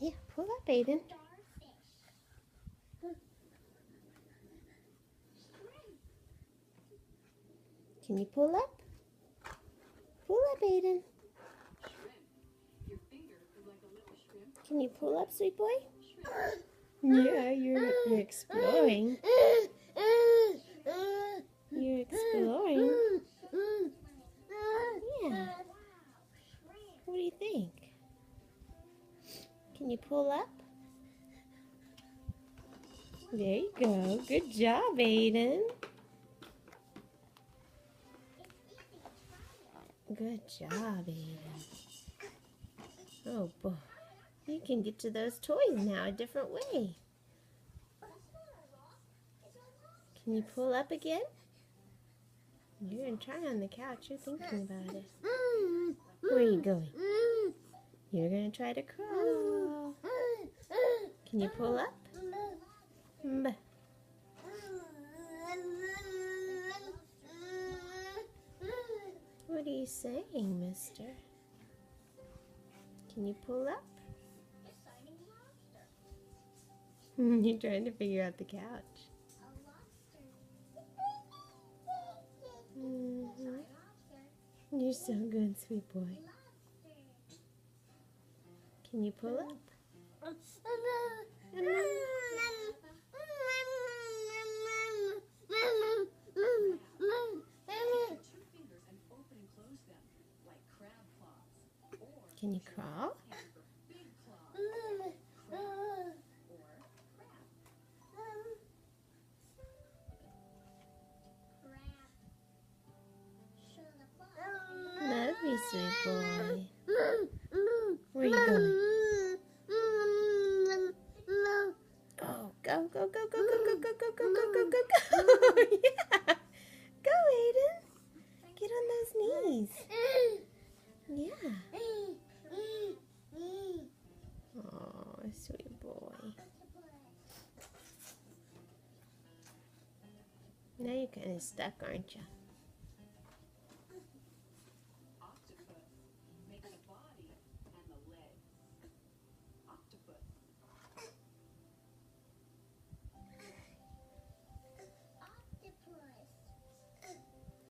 Yeah, pull up, Aiden. Can you pull up? Pull up, Aiden. Can you pull up, sweet boy? Yeah, you're exploring. You're exploring. Yeah. What do you think? Can you pull up? There you go. Good job, Aiden. Good job, Aiden. Oh, boy. You can get to those toys now a different way. Can you pull up again? You're going to try on the couch. You're thinking about it. Where are you going? You're going to try to crawl. Can you pull up? What are you saying, mister? Can you pull up? You're trying to figure out the couch. You're so good, sweet boy. Can you pull up? Can you crawl? Love you, sweet boy. Where are you going? Oh, go, go, go, go, go, go, go, go, go, go, go, go. Yeah. Go, Aiden. Get on those knees. Yeah. Oh, sweet boy. Now you're kind of stuck, aren't you?